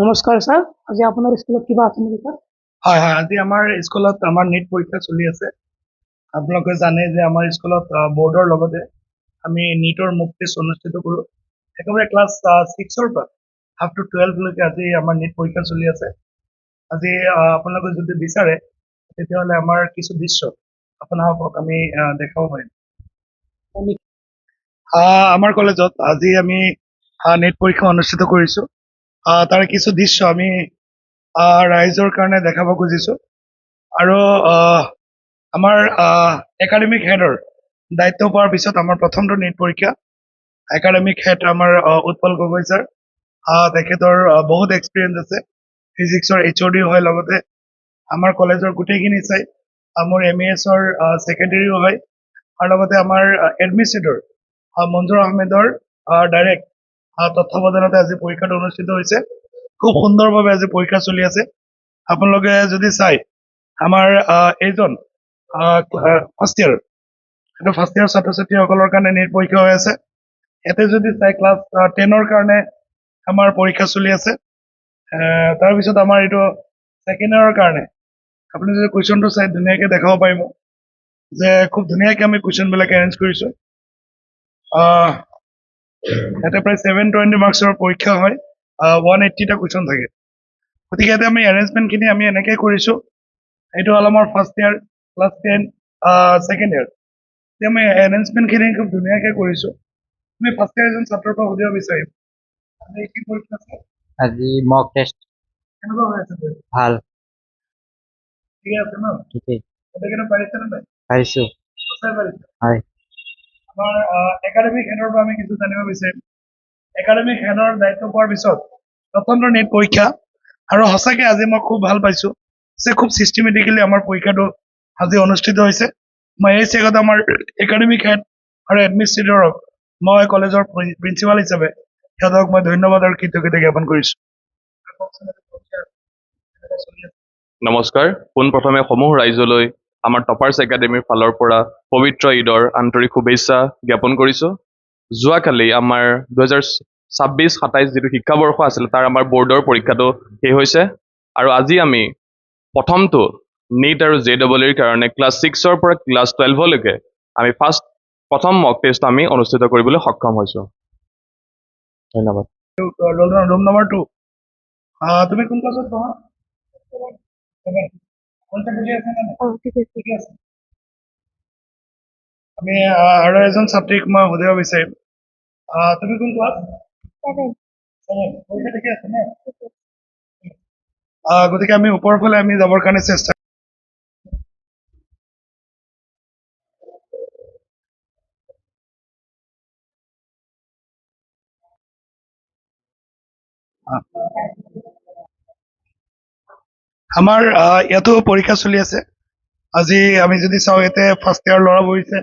নমস্কাৰ ছাৰ, আজি আপোনাৰ স্কুলত কিবা আছে নেকি ছাৰ? হয় হয়, আজি আমাৰ স্কুলত আমাৰ নিট পৰীক্ষা চলি আছে। আপোনালোকে জানে যে আমাৰ স্কুলত বৰ্ডৰ লগতে আমি নিটৰ মক টেষ্ট অনুষ্ঠিত কৰোঁ। একেবাৰে ক্লাছ 6ৰ পৰা আপ টু 12লৈকে আজি আমাৰ নিট পৰীক্ষা চলি আছে। আজি আপোনালোকে যদি বিচাৰে তেতিয়াহ'লে আমাৰ কিছু দৃশ্য আপোনালোকক আমি দেখাব পাৰিম। আমাৰ কলেজত আজি আমি নিট পৰীক্ষা অনুষ্ঠিত কৰিছোঁ। তাৰে কিছু দৃশ্য আমি ৰাইজৰ কাৰণে দেখাব খুজিছোঁ। আৰু আমাৰ একাডেমিক হেডৰ দায়িত্ব পোৱাৰ পিছত আমাৰ প্ৰথমটো নিট পৰীক্ষা। একাডেমিক হেড আমাৰ উৎপল গগৈ ছাৰ। তেখেতৰ বহুত এক্সপিৰিয়েঞ্চ আছে, ফিজিক্সৰ HOD হয়, লগতে আমাৰ কলেজৰ গোটেইখিনি চাই মোৰ MESৰ ছেক্ৰেটাৰীও হয়, আৰু লগতে আমাৰ এডমিনিষ্ট্ৰেটৰ মঞ্জুৰ আহমেদৰ ডাইৰেক্ট তত্ত্বাৱধানতে আজি পৰীক্ষাটো অনুষ্ঠিত হৈছে। খুব সুন্দৰভাৱে আজি পৰীক্ষা চলি আছে। আপোনালোকে যদি চাই আমাৰ এইজন ফাৰ্ষ্ট ইয়াৰ ছাত্ৰ ছাত্ৰীসকলৰ কাৰণে নিট পৰীক্ষা হৈ আছে। ইয়াতে যদি চাই ক্লাছ 10ৰ কাৰণে আমাৰ পৰীক্ষা চলি আছে। তাৰপিছত আমাৰ এইটো ছেকেণ্ড ইয়াৰৰ কাৰণে আপুনি যদি কুৱেশ্যনটো চাই ধুনীয়াকৈ দেখাব পাৰিব যে খুব ধুনীয়াকৈ আমি কুৱেশ্যনবিলাক এৰেঞ্জ কৰিছোঁ। ইয়াতে প্ৰায় 720 মাৰ্কছৰ পৰীক্ষা হয়, 180টা কুৱেশ্যন থাকে। গতিকে ইয়াতে আমি এৰেঞ্জমেণ্টখিনি আমি এনেকৈ কৰিছোঁ। এইটো হ'ল আমাৰ first year class 10 second year. এতিয়া আমি এৰেঞ্জমেণ্টখিনি খুব ধুনীয়াকৈ কৰিছোঁ। আমি ফাৰ্ষ্ট ইয়াৰ এজন ছাত্ৰৰ পৰা সুধিব বিচাৰিম, আজি কি পৰীক্ষা আছে? আজি মক টেষ্ট কেনেকুৱা হৈ আছে পৰীক্ষা? ভাল, ঠিকে আছে ন? ঠিকেই গোটেইকেইটা পাৰিছেনে নাই? পাৰিছো। সঁচাই পাৰিছে? হয়, আমাৰ একাডেমিক হেডৰ পৰা আমি কিছু জানিব বিচাৰিম। একাডেমিক হেডৰ দায়িত্ব পোৱাৰ পিছত প্ৰথমটো নিট পৰীক্ষা, আৰু সঁচাকৈ আজি মই খুব ভাল পাইছোঁ যে খুব ছিষ্টেমেটিকেলি আমাৰ পৰীক্ষাটো আজি অনুষ্ঠিত হৈছে। মই এই চেগত আমাৰ একাডেমিক হেড আৰু এডমিনিষ্ট্ৰেটৰক মই কলেজৰ প্ৰিন্সিপাল হিচাপে সিহঁতক মই ধন্যবাদ আৰু কৃতজ্ঞতা জ্ঞাপন কৰিছোঁ। নমস্কাৰ। পোনপ্ৰথমে সমূহ ৰাইজলৈ আমাৰ টপাৰ্ছ একাডেমীৰ ফালৰ পৰা পবিত্ৰ ঈদৰ আন্তৰিক শুভেচ্ছা জ্ঞাপন কৰিছোঁ। যোৱাকালি আমাৰ 2026-27 যিটো শিক্ষাবৰ্ষ আছিল তাৰ আমাৰ বৰ্ডৰ পৰীক্ষাটো শেষ হৈছে, আৰু আজি আমি প্ৰথমটো নিট আৰু JEEৰ কাৰণে ক্লাছ 6ৰ পৰা ক্লাছ 12লৈকে আমি প্ৰথম মক টেষ্ট আমি অনুষ্ঠিত কৰিবলৈ সক্ষম হৈছোঁ। ধন্যবাদ। Room number 2। তুমি কোন ক্লাছত পঢ়া? ঠিকে আছে। আমি আৰু এজন ছাত্ৰীক মই সুধিব বিচাৰিম, তুমি কোন ক্লাছ? 7। পৰীক্ষা ঠিকে আছে ন? গতিকে আমি ওপৰৰ ফালে আমি যাবৰ কাৰণে চেষ্টা আমাৰ ইয়াতো পৰীক্ষা চলি আছে। আজি আমি যদি চাওঁ ইয়াতে ফাৰ্ষ্ট ইয়াৰ ল'ৰা বহিছে,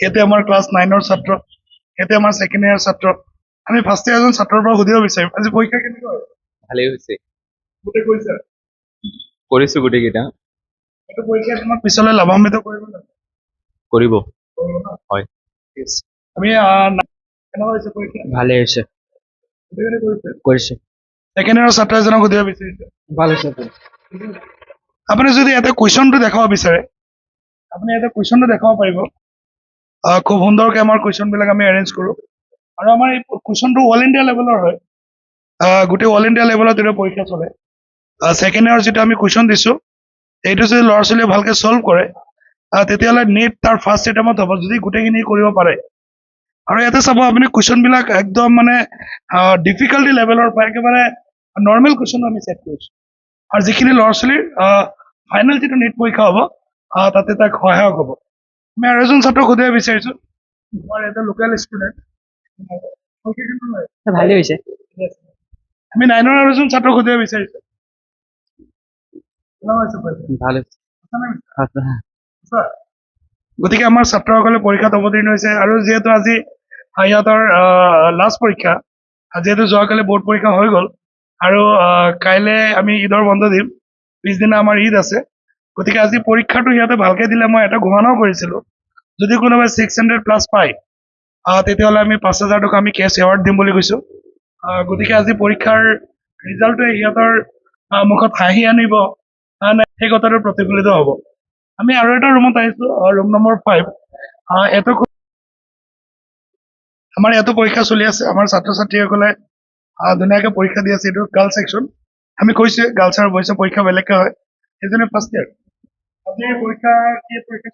ইয়াতে আমাৰ ক্লাছ 9ৰ ছাত্ৰ, ইয়াতে আমাৰ ছেকেণ্ড ইয়াৰ ছাত্ৰ। আমি ফাৰ্ষ্ট ইয়াৰ এজন ছাত্ৰৰ পৰা সুধিব বিচাৰিম, আজি পৰীক্ষা কেনেকুৱা হৈছে? ভালেই হৈছে। গোটেই কৰিছে? কৰিছো গোটেইকেইটা। এইটো পৰীক্ষা তোমাক পিছলৈ লাভান্বিত কৰিব জানো? কৰিব। ন? হয়। Yes. আমি কেনেকুৱা হৈছে পৰীক্ষা? ভালেই হৈছে। গোটেইকেইটা কৰিছে? কৰিছে। ছেকেণ্ড ইয়াৰৰ ছাত্ৰ এজনক সুধিব বিচাৰিছে। ভাল হৈছে। আপুনি যদি ইয়াতে কুৱেশ্যনটো দেখাব বিচাৰে, আপুনি ইয়াতে কুৱেশ্যনটো দেখাব পাৰিব। খুব সুন্দৰকৈ আমাৰ কুৱেশ্যনবিলাক আমি এৰেঞ্জ কৰোঁ, আৰু আমাৰ এই কুৱেশ্যনটো অল ইণ্ডিয়া লেভেলৰ হয়। গোটেই অল ইণ্ডিয়া লেভেলত এইটো পৰীক্ষা চলে। ছেকেণ্ড ইয়াৰ যিটো আমি কুৱেশ্যন দিছোঁ, এইটো যদি ল'ৰা ছোৱালীয়ে ভালকৈ ছল্ভ কৰে তেতিয়াহ'লে নিট তাৰ ফাৰ্ষ্ট এটেম্পত হ'ব, যদি গোটেইখিনি কৰিব পাৰে। আৰু ইয়াতে চাব আপুনি কুৱেশ্যনবিলাক একদম মানে ডিফিকাল্টি লেভেলৰ পৰা একেবাৰে নৰ্মেল কুৱেশ্যন আমি ছেট কৰিছোঁ, আৰু যিখিনি ল'ৰা ছোৱালীৰ ফাইনেল যিটো নিট পৰীক্ষা হ'ব তাতে তাক সহায়ক হ'ব। আমি আৰু এজন ছাত্ৰক সুধিব বিচাৰিছোঁ, আমাৰ এটা লোকেল ষ্টুডেণ্ট। ভালেই হৈছে। আমি 9ৰ আৰু এজন ছাত্ৰক সুধিব বিচাৰিছোঁ। ভাল হৈছে। গতিকে আমাৰ ছাত্ৰসকলে পৰীক্ষাত অৱতীৰ্ণ হৈছে, আৰু যিহেতু আজি সিহঁতৰ লাষ্ট পৰীক্ষা, যিহেতু যোৱাকালি বৰ্ড পৰীক্ষা হৈ গ'ল, আৰু কাইলৈ আমি ঈদৰ বন্ধ দিম, পিছদিনা আমাৰ ঈদ আছে। গতিকে আজি পৰীক্ষাটো সিহঁতে ভালকৈ দিলে মই এটা ঘোষণাও কৰিছিলোঁ, যদি কোনোবাই 600+ পায় তেতিয়াহ'লে আমি 5,000 টকা আমি কেছ এৱাৰ্ড দিম বুলি কৈছোঁ। গতিকে আজি পৰীক্ষাৰ ৰিজাল্টটোৱে সিহঁতৰ মুখত হাঁহি আনিব নে সেই কথাটো প্ৰতিফলিত হ'ব। আমি আৰু এটা ৰুমত আহিছোঁ, ৰুম নম্বৰ 5। আমাৰ ইয়াতো পৰীক্ষা চলি আছে। আমাৰ ছাত্ৰ ছাত্ৰীসকলে ধুনীয়াকৈ পৰীক্ষা দি আছে। এইটো গাৰ্লছ ছেকশ্যন। আমি কৈছোৱে গাৰ্লছ আৰু বইজৰ পৰীক্ষা বেলেগকৈ হয়। সেইজনে ফাৰ্ষ্ট ইয়াৰ। আপুনি পৰীক্ষা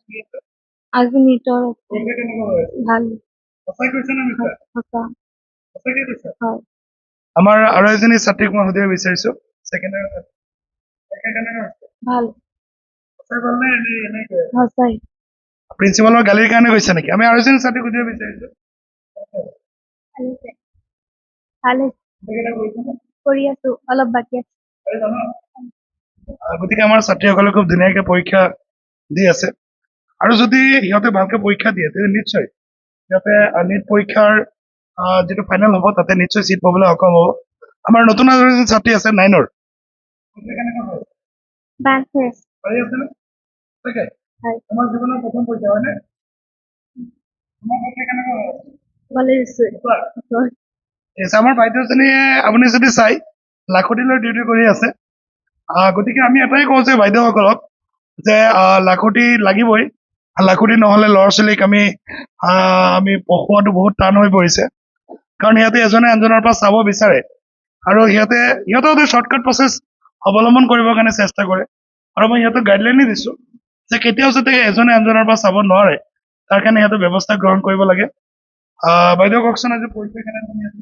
চলি আছে? আজি নিটৰ পৰীক্ষা কেনেকুৱা হৈ আছে? ভাল সঁচাই কৈছে নে মিছা? সঁচা সঁচাকৈ কৈছে? হয় আমাৰ আৰু এজনী ছাত্ৰীক মই সুধিব বিচাৰিছোঁ, ছেকেণ্ড ইয়াৰ পৰীক্ষা কেনেকুৱা হৈছে? ভাল সঁচাই ভাল নে এনেকৈ? সঁচাই প্ৰিন্সিপালৰ গালিৰ কাৰণে গৈছে নেকি? আমি আৰু এজনী ছাত্ৰীক সুধিব বিচাৰিছোঁ। ভাল গোটেইকেইটা কৰিছেনে? কৰি আছো অলপ বাকী আছে পাৰি জানো? গতিকে আমাৰ ছাত্ৰীসকলে খুব ধুনীয়াকৈ পৰীক্ষা দি আছে। আৰু যদি সিহঁতে ভালকৈ পৰীক্ষা দিয়ে তেতিয়া নিশ্চয় সিহঁতে নিট পৰীক্ষাৰ যিটো ফাইনেল হ'ব তাতে নিশ্চয় ছিট পাবলৈ সক্ষম হ'ব। আমাৰ নতুন আৰু এজনী ছাত্ৰী আছে 9ৰ। কেনেকুৱা হ'ল? বাছ হৈ আছে পাৰি আছেনে? তাকে হয় আমাৰ জীৱনৰ প্ৰথম পৰীক্ষা হয়নে? তোমাৰ পৰীক্ষা কেনেকুৱা হ'ল? ভালে হৈছে সঁচা? Yes, আমাৰ বাইদেউজনীয়ে আপুনি যদি চাই লাখুটিলৈ ডিউটি কৰি আছে। গতিকে আমি এটাই কওঁ যে বাইদেউসকলক যে লাখুটি লাগিবই। লাখুটি নহ'লে ল'ৰা ছোৱালীক আমি পঢ়ুৱাটো বহুত টান হৈ পৰিছে। কাৰণ সিহঁতে এজনে আনজনৰ পৰা চাব বিচাৰে আৰু সিহঁতেও শ্বৰ্টকাট প্ৰচেছ অৱলম্বন কৰিবৰ কাৰণে চেষ্টা কৰে। আৰু মই সিহঁতক গাইডলাইনে দিছোঁ যে কেতিয়াও যাতে এজনে আনজনৰ পৰা চাব নোৱাৰে তাৰ কাৰণে সিহঁতে ব্যৱস্থা গ্ৰহণ কৰিব লাগে। বাইদেউ কওকচোন আজি পৰীক্ষা কেনেকৈ আছে?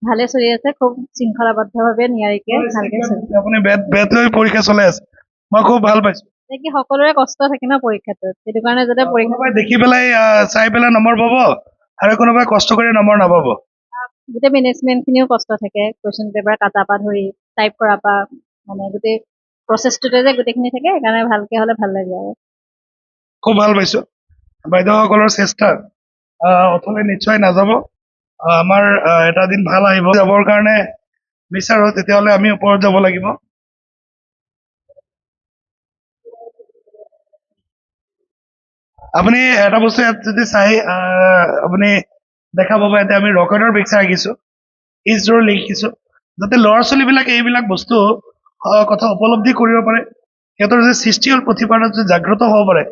ভালে চলি আছে খুব শৃংখলাবদ্ধভাৱে নিয়াৰিকে ভালকে চলি আপুনি বেট লৈ পৰীক্ষা চলাই আছে। মই খুব ভাল পাইছো। কি সকলোৰে কষ্ট থাকে ন পৰীক্ষাটোত সেইটো কাৰণে যাতে পৰীক্ষা কোনোবাই দেখি পেলাই চাই পেলাই নম্বৰ পাব আৰু কোনোবাই কষ্ট কৰি নম্বৰ নাপাব। গোটেই মেনেজমেণ্ট খিনিও কষ্ট থাকে কুৱেশ্যন পেপাৰ কাটাৰ পৰা ধৰি টাইপ কৰাৰ পৰা মানে গোটেই প্ৰচেছটোতে যে গোটেইখিনি থাকে সেইকাৰণে ভালকে হ'লে ভাল লাগে আৰু খুব ভাল পাইছো। বাইদেউসকলৰ চেষ্টা অথলে নিশ্চয় নাযাব। আমাৰ এটা দিন ভাল আহিব। যাবৰ কাৰণে বিচাৰো তেতিয়াহ'লে আমি ওপৰত যাব লাগিব। আপুনি এটা বস্তু ইয়াত যদি চাই আপুনি দেখা পাব ইয়াতে আমি ৰকেটৰ পিকচাৰ আঁকিছো, ইজৰ লিখিছো, যাতে ল'ৰা ছোৱালীবিলাকে এইবিলাক বস্তু কথা উপলব্ধি কৰিব পাৰে। সিহঁতৰ যে সৃষ্টিশীল প্ৰতিভাত যে জাগ্ৰত হ'ব পাৰে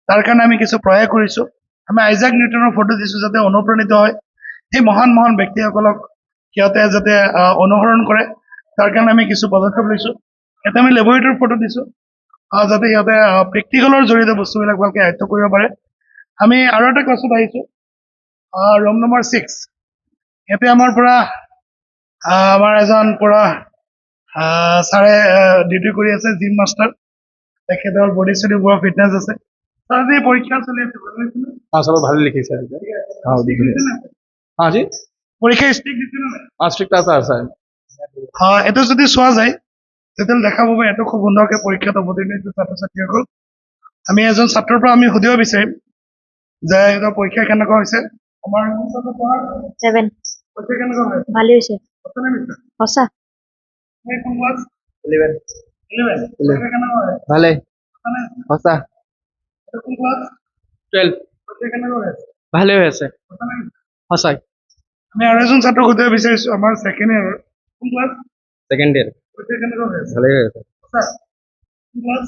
তাৰ কাৰণে আমি কিছু প্ৰয়াস কৰিছো। আমি আইজাক নিউটনৰ ফটো দিছো যাতে অনুপ্ৰাণিত হয়। সেই মহান মহান ব্যক্তিসকলক সিহঁতে যাতে অনুসৰণ কৰে তাৰ কাৰণে আমি কিছু পদক্ষেপ লৈছো। ইয়াতে আমি লেবৰেটৰীৰ ফটো দিছো যাতে সিহঁতে প্ৰেক্টিকেলৰ জৰিয়তে বস্তুবিলাক ভালকৈ আয়ত্ব কৰিব পাৰে। আমি আৰু এটা ক্লাছত আহিছো, ৰুম নম্বৰ 6। ইয়াতে আমাৰ পৰা আমাৰ এজন পৰা ছাৰে ডিউটি কৰি আছে, জিম মাষ্টাৰ। তেখেতৰ বডি চডি পুৰা ফিটনেছ আছে। ছাৰ আজি পৰীক্ষা চলি আছে ভাল লাগিছে নে? हाँ सब भालो लिखिছে हाँ Stick দিছে নে? हाँ जी পৰীক্ষা ষ্টিক দিছে নে নাই? हाँ स्ट्रिक्ट আছে স্যাৰ এইটো যদি চোৱা যায় তেতিয়াহ'লে দেখা পাব এইটো খুব সুন্দৰকৈ পৰীক্ষাত অৱতীৰ্ণ হৈছে ছাত্ৰ ছাত্ৰীসকল। আমি এজন ছাত্ৰৰ পৰা আমি সুধিব বিচাৰিম যে সিহঁতৰ পৰীক্ষা কেনেকুৱা হৈছে। আমাৰ ছেভেন পৰীক্ষা কেনেকুৱা হৈছে? ভালে হৈছে সঁচা নে মিছা? সঁচা এই কোন ক্লাছ? 11 11 পৰীক্ষা কেনেকুৱা হৈছে? ভালে সঁচা নে? সঁচা এইটো কোন ক্লাছ? 12 পৰীক্ষা কেনেকুৱা হৈছে? ভালে হৈ আছে সঁচা নে মিছা? সঁচাই আমি আৰু এজন ছাত্ৰক সুধিব বিচাৰিছো আমাৰ ছেকেণ্ড ইয়াৰৰ কোন ক্লাছ? সেকেন্ড ইয়াৰ পৰীক্ষা কেনেকুৱা হৈ আছে? ভালে হৈ আছে সঁচা? কোন ক্লাছ?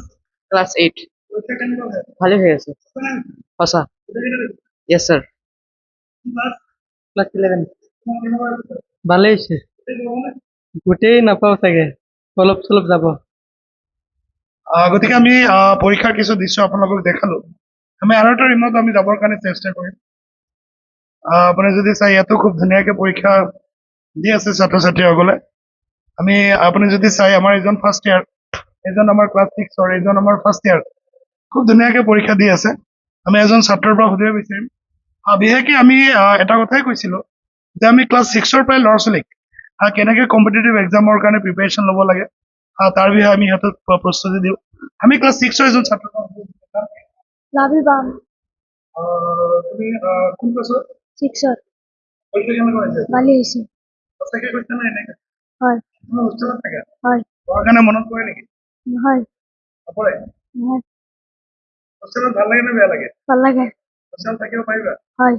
ক্লাস 8 পৰীক্ষা কেনেকুৱা হৈ আছে? ভালে হৈ আছে সঁচা নে মিছা? সঁচা গোটেইকেইটা দিছে? ইয়েস স্যার কোন ক্লাছ? ক্লাস 11 তোমাৰ কেনেকুৱা হৈছে? ভালে হৈছে গোটেই ল'বনে? গোটেই নাপাও চাগে অলপ চলপ যাব গতিকে আমি পৰীক্ষাৰ কিছু দৃশ্য আপোনালোকক দেখালো। আমি আৰু এটা ৰুমত আমি যাবৰ কাৰণে চেষ্টা কৰিম। আপুনি যদি চাই ইয়াতো খুব ধুনীয়াকৈ পৰীক্ষা দি আছে ছাত্ৰ ছাত্ৰীসকলে। আপুনি যদি চাই আমাৰ এজন ফাৰ্ষ্ট ইয়াৰ, এজন আমাৰ ক্লাছ 6ৰ, এজন আমাৰ ফাৰ্ষ্ট ইয়াৰ খুব ধুনীয়াকৈ পৰীক্ষা দি আছে। আমি এজন ছাত্ৰৰ পৰা সুধিব বিচাৰিম। বিশেষকৈ আমি এটা কথাই কৈছিলোঁ যে আমি ক্লাছ 6ৰ পৰাই ল'ৰা ছোৱালীক কেনেকৈ কম্পিটিটিভ এক্সামৰ কাৰণে প্ৰিপেৰেশ্যন ল'ব লাগে তাৰ বিষয়ে আমি সিহঁতক প্ৰস্তুতি দিওঁ। আমি ক্লাছ 6ৰ এজন ছাত্ৰৰ পৰা সুধিব বিচাৰিম। লাভিবাম তুমি কোন ক্লাছত? ছিক্সত পৰীক্ষা কেনেকুৱা হৈছে? ভালে হৈছে সঁচাকৈ কৈছা নে এনেকৈ? হয় তোমাৰ হোষ্টেলত থাকে? হয় পঢ়াৰ কাৰণে মনত পৰে নেকি? নহয় নপৰে? নহয় হোষ্টেলত ভাল লাগে নে বেয়া লাগে? ভাল লাগে হোষ্টেলত থাকিব পাৰিবা? হয়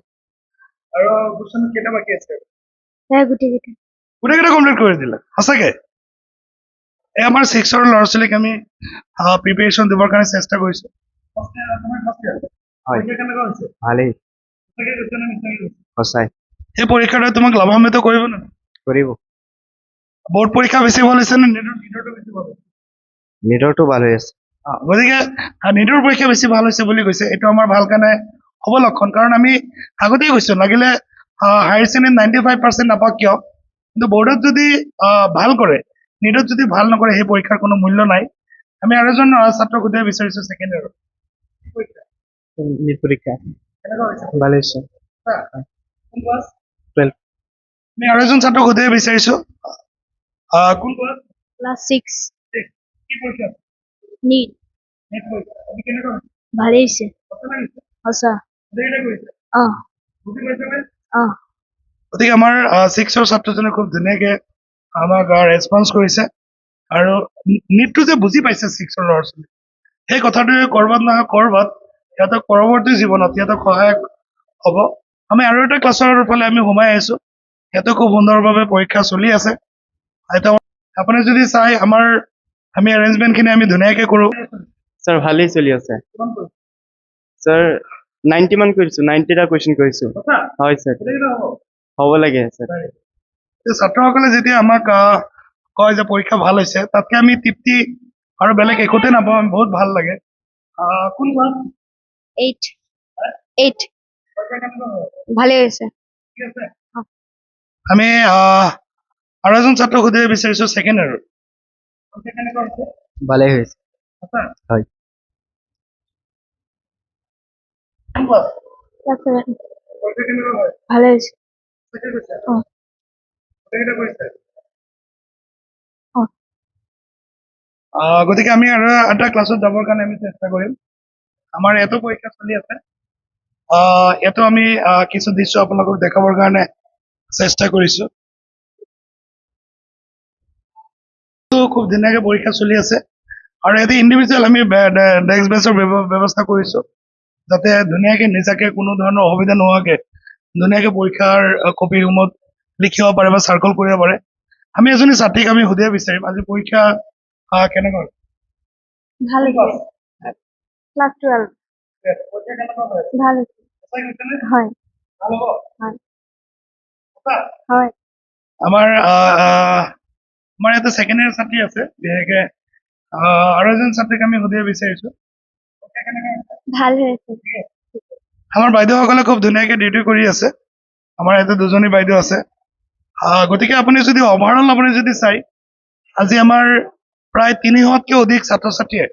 আৰু কুৱেশ্যন কেইটা বাকী আছে? সেয়া গোটেইকেইটা গোটেইকেইটা কমপ্লিট কৰি দিলা? সঁচাকৈ? এই আমাৰ 6ৰ ল'ৰা ছোৱালীক আমি প্ৰিপেৰেশ্যন দিবৰ কাৰণে চেষ্টা কৰিছোঁ। হয়। পৰীক্ষা কেনেকুৱা হৈছে? ভালেই সঁচাকে কৈছে নে মিছাকে কৈছে? সঁচাই এই পৰীক্ষাটোৱে তোমাক লাভান্বিত কৰিব নে? কৰিব বৰ্ড পৰীক্ষা বেছি ভাল হৈছে নে নিটৰটো বেছি ভাল হৈছে? নিটৰটো ভাল হৈ আছে গতিকে নিটৰ পৰীক্ষা বেছি ভাল হৈছে বুলি কৈছে, এইটো আমাৰ ভাল কাৰণে হ'ব লক্ষণ। কাৰণ আমি আগতেই কৈছোঁ লাগিলে হায়াৰ ছেকেণ্ডেৰী 95% নাপাওক কিয়, কিন্তু বৰ্ডত যদি ভাল কৰে, নিটত যদি ভাল নকৰে সেই পৰীক্ষাৰ কোনো মূল্য নাই। আমি আৰু এজন ছাত্ৰক সুধিব বিচাৰিছোঁ ছেকেণ্ড ইয়াৰৰ নিট পৰীক্ষা কেনেকুৱা হৈছে? ভালে হৈছে কোন ক্লাছ? 12 আমি আৰু এজন ছাত্ৰক সুধিব বিচাৰিছোঁ কোন ক্লাছ? ক্লাছ 6 কি পৰীক্ষা? নিট নেট পৰীক্ষা। আজি কেনেকুৱা হৈছে? ভালেই হৈছে সঁচা লাগিছে? সঁচা গোটেইকেইটা কৰিছে? অ বুজি পাইছানে? অ গতিকে আমাৰ 6ৰ ছাত্ৰজনে খুব ধুনীয়াকে আমাক ৰেছপন্স কৰিছে আৰু নিটটো যে বুজি পাইছে 6ৰ ল'ৰা ছোৱালী, সেই কথাটোৱে ক'ৰবাত নহয় ক'ৰবাত সিহঁতক পৰৱৰ্তী জীৱনত সিহঁতক সহায়ক হ'ব। আমি আৰু এটা ক্লাছৰ ফালে আমি সোমাই আহিছোঁ, সিহঁতে খুব সুন্দৰভাৱে পৰীক্ষা চলি আছে। আপুনি যদি চাই আমি এৰেঞ্জমেণ্টখিনি আমি ধুনীয়াকৈ কৰোঁ। স্যাৰ ভালোই চলি আছে স্যাৰ 90 মান কৰিছো 90টা কুৱেশ্যন কৰিছো হয় স্যাৰ হ'ব লাগে স্যাৰ ছাত্ৰসকলে যেতিয়া আমাক কয় যে পৰীক্ষা ভাল হৈছে, তাতকৈ আমি তৃপ্তি আৰু বেলেগ একোতে নাপাওঁ, আমি বহুত ভাল লাগে। কোন ক্লাছ? 8 ভালে হৈছে ঠিক আছে। আমি আৰু এজন ছাত্ৰক সুধিব বিচাৰিছোঁ ছেকেণ্ড ইয়াৰৰ কেনেকুৱা হৈছে? ভালেই হৈছে সঁচা? হয় কোন ক্লাছ? ক্লাছ 7 পৰীক্ষা কেনেকুৱা হয়? ভালে হৈছে সঁচাকে কৈছা? অ। গোটেইকেইটা কৰিছে? অ। গতিকে আমি আৰু এটা ক্লাছত যাবৰ কাৰণে আমি চেষ্টা কৰিম। আমাৰ ইয়াতো পৰীক্ষা চলি আছে, ইয়াতো আমি কিছু দৃশ্য আপোনালোকক দেখাবৰ কাৰণে চেষ্টা কৰিছোঁ। খুব ধুনীয়াকৈ পৰীক্ষা চলি আছে আৰু ইয়াতে ইণ্ডিভিজুৱেল আমি ডেস্ক বেঞ্চৰ ব্যৱস্থা কৰিছোঁ, যাতে ধুনীয়াকৈ নিজাকে কোনো ধৰণৰ অসুবিধা নোহোৱাকৈ ধুনীয়াকৈ পৰীক্ষাৰ কপিসমূহত লিখিব পাৰে বা চাৰ্কল কৰিব পাৰে। আমি এজনী ছাত্ৰীক আমি সুধিব বিচাৰিম আজি পৰীক্ষা কেনেকুৱা? ভাল হৈছে ক্লাছ 12 পৰীক্ষা কেনেকুৱা হয়? ভাল হৈছে সঁচাই কৈছেনে? হয় ভাল হ'ব? হয় সঁচা? হয় আমাৰ ইয়াতে ছেকেণ্ড ইয়াৰ ছাত্ৰী আছে, বিশেষকৈ আৰু এজন ছাত্ৰীক আমি সুধিব বিচাৰিছোঁ পৰীক্ষা কেনেকুৱা হৈছে? ভাল হৈছে আমাৰ বাইদেউসকলে খুব ধুনীয়াকৈ ডিউটি কৰি আছে। আমাৰ ইয়াতে দুজনী বাইদেউ আছে। গতিকে আপুনি যদি অভাৰঅল আপুনি যদি চাই, আজি আমাৰ প্ৰায় 300তকৈ অধিক ছাত্ৰ ছাত্ৰীয়ে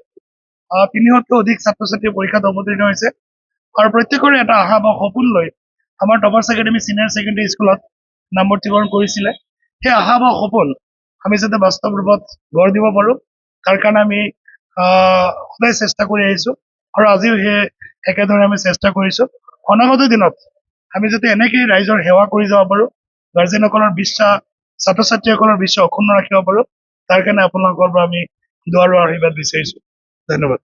300তকৈ অধিক ছাত্ৰ ছাত্ৰীয়ে পৰীক্ষাত অৱতীৰ্ণ হৈছে আৰু প্ৰত্যেকৰে এটা আশা বা সপোন লৈ আমাৰ টপাৰ্ছ একাডেমী ছিনিয়ৰ ছেকেণ্ডেৰী স্কুলত নামভৰ্তিকৰণ কৰিছিলে। সেই আশা বা সপোন আমি যাতে বাস্তৱ ৰূপত গঢ় দিব পাৰোঁ, তাৰ কাৰণে আমি সদায় চেষ্টা কৰি আহিছোঁ আৰু আজিও সেই একেদৰে আমি চেষ্টা কৰিছোঁ। অনাগত দিনত আমি যাতে এনেকেই ৰাইজৰ সেৱা কৰি যাব পাৰোঁ, গাৰ্জেনসকলৰ বিশ্বাস, ছাত্ৰ ছাত্ৰীসকলৰ বিশ্বাস অক্ষুণ্ণ ৰাখিব পাৰোঁ, তাৰ কাৰণে আপোনালোকৰ পৰা আমি দুৱাৰ আশীৰ্বাদ বিচাৰিছোঁ। ধন্যবাদ।